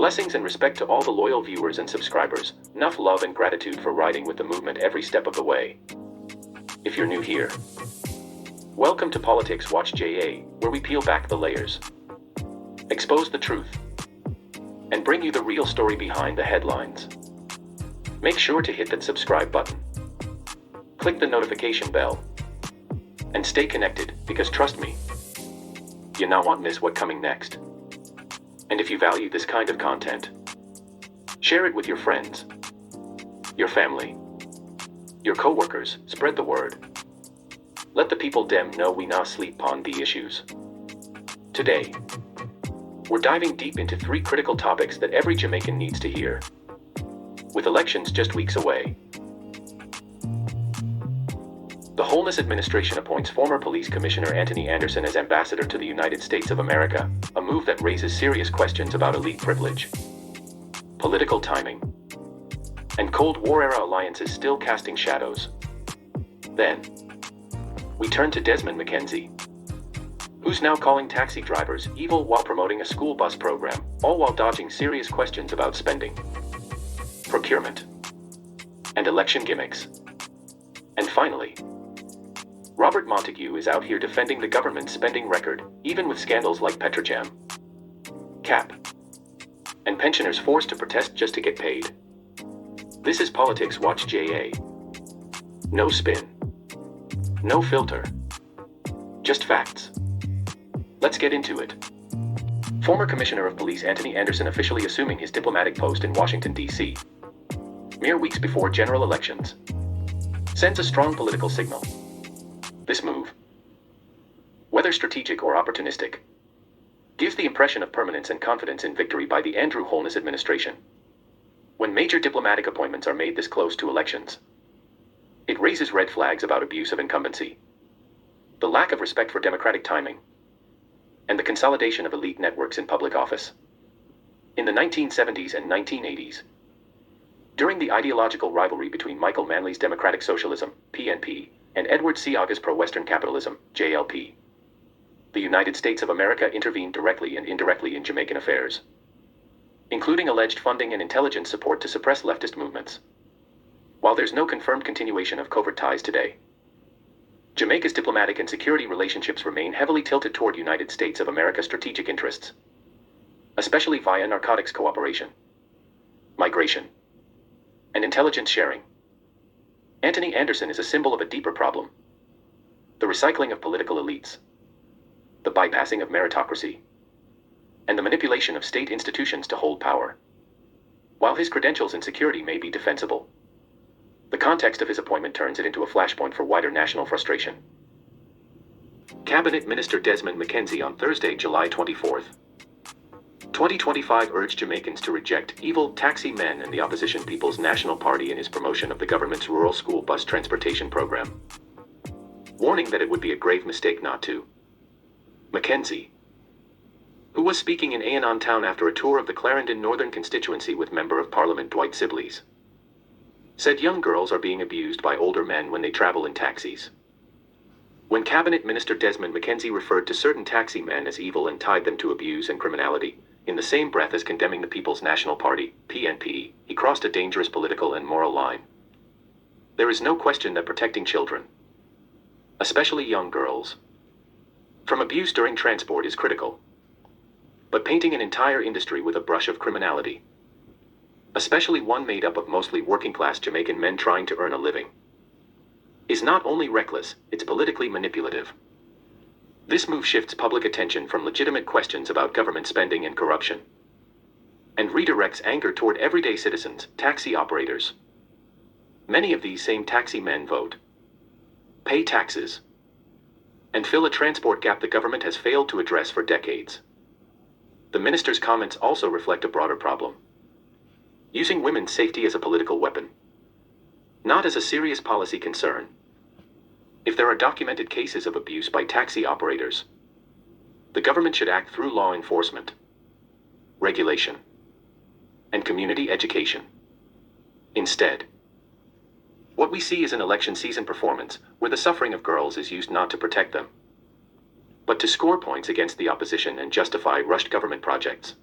Blessings and respect to all the loyal viewers and subscribers. Enough love and gratitude for riding with the movement every step of the way. If you're new here, welcome to Politics Watch JA, where we peel back the layers, expose the truth, and bring you the real story behind the headlines. Make sure to hit that subscribe button, click the notification bell, and stay connected, because trust me, you not want miss what coming next. And if you value this kind of content, share it with your friends, your family, your co-workers. Spread the word. Let the people dem know we not sleep on the issues. Today, we're diving deep into 3 critical topics that every Jamaican needs to hear. With elections just weeks away, the Holness administration appoints former police commissioner Antony Anderson as ambassador to the United States of America, a move that raises serious questions about elite privilege, political timing, and Cold War-era alliances still casting shadows. Then, we turn to Desmond McKenzie, who's now calling taxi drivers evil while promoting a school bus program, all while dodging serious questions about spending, procurement, and election gimmicks. And finally, Robert Montague is out here defending the government's spending record, even with scandals like Petrojam, cap, and pensioners forced to protest just to get paid. This is Politics Watch JA. No spin, no filter, just facts. Let's get into it. Former Commissioner of Police Antony Anderson officially assuming his diplomatic post in Washington, D.C., mere weeks before general elections, sends a strong political signal. This move, whether strategic or opportunistic, gives the impression of permanence and confidence in victory by the Andrew Holness administration. When major diplomatic appointments are made this close to elections, it raises red flags about abuse of incumbency, the lack of respect for democratic timing, and the consolidation of elite networks in public office. In the 1970s and 1980s, during the ideological rivalry between Michael Manley's Democratic Socialism, PNP, and Edward Seaga's pro-Western capitalism, JLP, the United States of America intervened directly and indirectly in Jamaican affairs, including alleged funding and intelligence support to suppress leftist movements. While there's no confirmed continuation of covert ties today, Jamaica's diplomatic and security relationships remain heavily tilted toward United States of America strategic interests, especially via narcotics cooperation, migration, and intelligence sharing. Antony Anderson is a symbol of a deeper problem: the recycling of political elites, the bypassing of meritocracy, and the manipulation of state institutions to hold power. While his credentials in security may be defensible, the context of his appointment turns it into a flashpoint for wider national frustration. Cabinet Minister Desmond McKenzie on Thursday, July 24, 2025 urged Jamaicans to reject evil taxi men and the opposition People's National Party in his promotion of the government's rural school bus transportation program, warning that it would be a grave mistake not to. McKenzie, who was speaking in Annan Town after a tour of the Clarendon Northern constituency with Member of Parliament Dwight Sibley's, said young girls are being abused by older men when they travel in taxis. When Cabinet Minister Desmond McKenzie referred to certain taxi men as evil and tied them to abuse and criminality, in the same breath as condemning the People's National Party, PNP, he crossed a dangerous political and moral line. There is no question that protecting children, especially young girls, from abuse during transport is critical. But painting an entire industry with a brush of criminality, especially one made up of mostly working-class Jamaican men trying to earn a living, is not only reckless, it's politically manipulative. This move shifts public attention from legitimate questions about government spending and corruption, and redirects anger toward everyday citizens, taxi operators. Many of these same taxi men vote, pay taxes, and fill a transport gap the government has failed to address for decades. The minister's comments also reflect a broader problem: using women's safety as a political weapon, not as a serious policy concern. If there are documented cases of abuse by taxi operators, the government should act through law enforcement, regulation, and community education. Instead, what we see is an election season performance where the suffering of girls is used not to protect them, but to score points against the opposition and justify rushed government projects.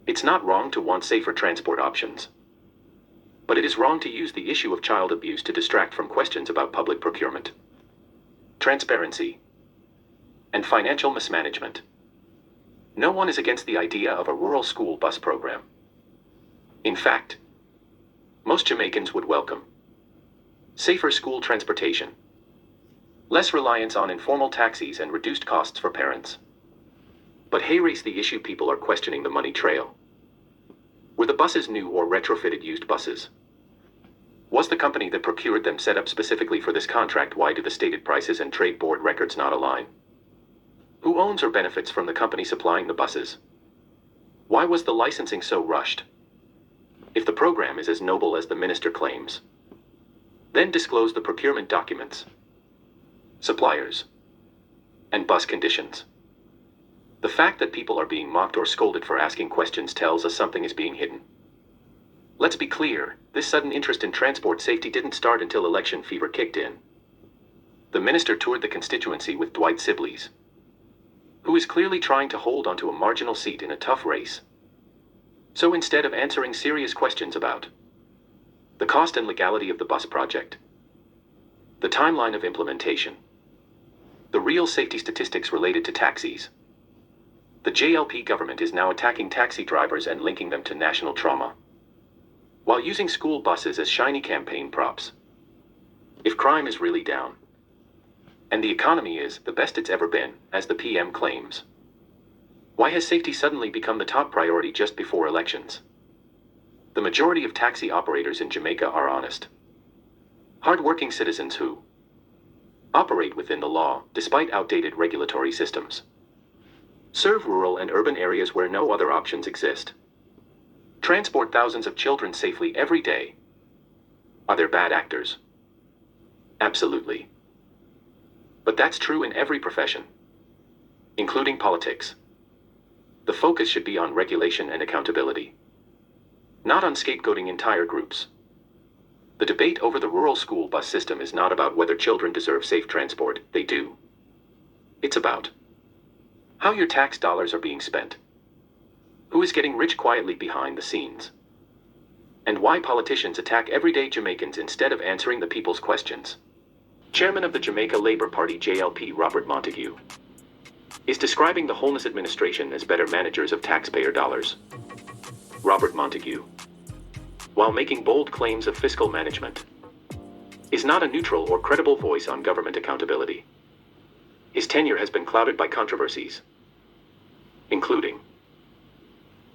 It's not wrong to want safer transport options. But it is wrong to use the issue of child abuse to distract from questions about public procurement, transparency, and financial mismanagement. No one is against the idea of a rural school bus program. In fact, most Jamaicans would welcome safer school transportation, less reliance on informal taxis, and reduced costs for parents. But here's the issue: people are questioning the money trail. Were the buses new or retrofitted used buses? Was the company that procured them set up specifically for this contract? Why do the stated prices and trade board records not align? Who owns or benefits from the company supplying the buses? Why was the licensing so rushed? If the program is as noble as the minister claims, then disclose the procurement documents, suppliers, and bus conditions. The fact that people are being mocked or scolded for asking questions tells us something is being hidden. Let's be clear, this sudden interest in transport safety didn't start until election fever kicked in. The minister toured the constituency with Dwight Sibley's, who is clearly trying to hold onto a marginal seat in a tough race. So instead of answering serious questions about the cost and legality of the bus project, the timeline of implementation, the real safety statistics related to taxis, the JLP government is now attacking taxi drivers and linking them to national trauma, while using school buses as shiny campaign props. If crime is really down, and the economy is the best it's ever been, as the PM claims, why has safety suddenly become the top priority just before elections? The majority of taxi operators in Jamaica are honest, hard-working citizens who operate within the law despite outdated regulatory systems, serve rural and urban areas where no other options exist, transport thousands of children safely every day. Are there bad actors? Absolutely. But that's true in every profession, including politics. The focus should be on regulation and accountability, not on scapegoating entire groups. The debate over the rural school bus system is not about whether children deserve safe transport. They do. It's about how your tax dollars are being spent, who is getting rich quietly behind the scenes, and why politicians attack everyday Jamaicans instead of answering the people's questions. Chairman of the Jamaica Labour Party JLP Robert Montague is describing the Holness administration as better managers of taxpayer dollars. Robert Montague, while making bold claims of fiscal management, is not a neutral or credible voice on government accountability. His tenure has been clouded by controversies, including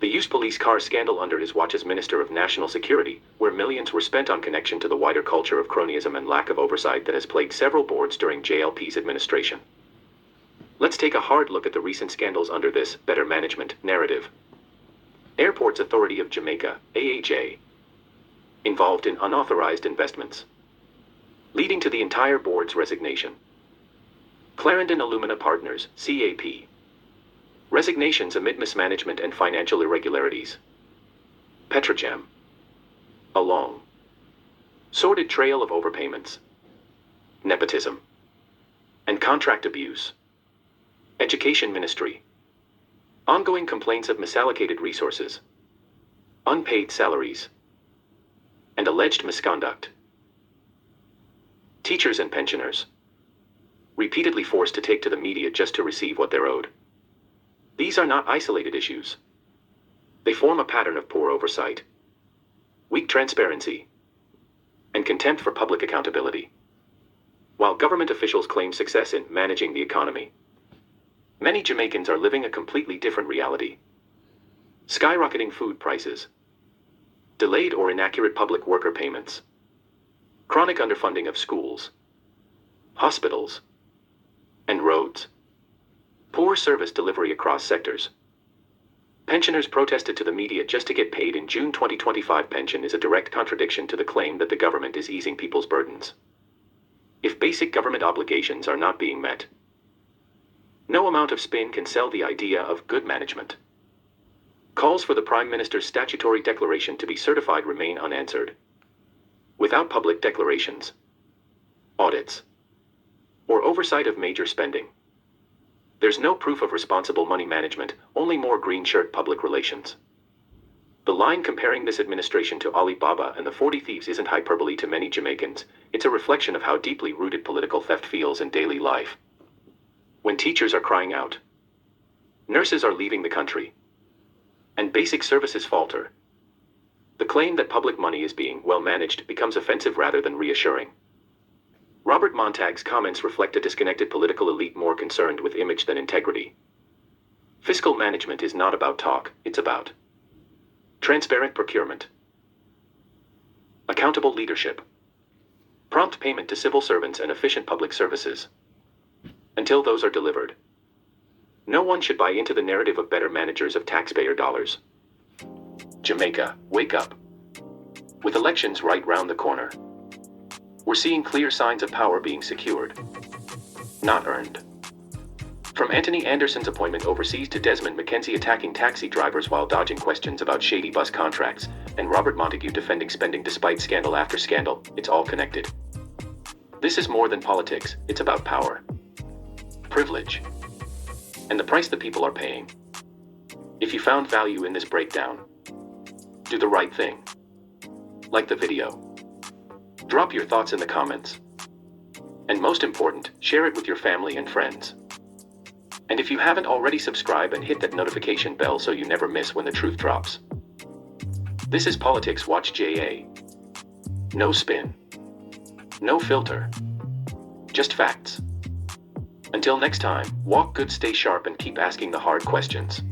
the used police car scandal under his watch as Minister of National Security, where millions were spent on connection to the wider culture of cronyism and lack of oversight that has plagued several boards during JLP's administration. Let's take a hard look at the recent scandals under this better management narrative. Airports Authority of Jamaica, AHA, involved in unauthorized investments, leading to the entire board's resignation. Clarendon Alumina Partners, CAP, resignations amid mismanagement and financial irregularities. Petrojam, a long, sordid trail of overpayments, nepotism, and contract abuse. Education Ministry, ongoing complaints of misallocated resources, unpaid salaries, and alleged misconduct. Teachers and pensioners, repeatedly forced to take to the media just to receive what they're owed. These are not isolated issues. They form a pattern of poor oversight, weak transparency, and contempt for public accountability. While government officials claim success in managing the economy, many Jamaicans are living a completely different reality. Skyrocketing food prices, delayed or inaccurate public worker payments, chronic underfunding of schools, hospitals, and roads, poor service delivery across sectors. Pensioners protested to the media just to get paid in June 2025 pension is a direct contradiction to the claim that the government is easing people's burdens. If basic government obligations are not being met, no amount of spin can sell the idea of good management. Calls for the Prime Minister's statutory declaration to be certified remain unanswered. Without public declarations, audits, or oversight of major spending, there's no proof of responsible money management, only more green shirt public relations. line comparing this administration to Alibaba and the 40 Thieves isn't hyperbole to many Jamaicans, it's a reflection of how deeply rooted political theft feels in daily life. When teachers are crying out, nurses are leaving the country, and basic services falter, the claim that public money is being well managed becomes offensive rather than reassuring. Robert Montague's comments reflect a disconnected political elite more concerned with image than integrity. Fiscal management is not about talk, it's about transparent procurement, accountable leadership, prompt payment to civil servants, and efficient public services. Until those are delivered, no one should buy into the narrative of better managers of taxpayer dollars. Jamaica, wake up. With elections right round the corner, we're seeing clear signs of power being secured, not earned. From Antony Anderson's appointment overseas to Desmond McKenzie attacking taxi drivers while dodging questions about shady bus contracts, and Robert Montague defending spending despite scandal after scandal, it's all connected. This is more than politics, it's about power, privilege, and the price the people are paying. If you found value in this breakdown, do the right thing. Like the video. Drop your thoughts in the comments. And most important, share it with your family and friends. And if you haven't already, subscribe and hit that notification bell so you never miss when the truth drops. This is Politics Watch JA. No spin. No filter. Just facts. Until next time, walk good, stay sharp, and keep asking the hard questions.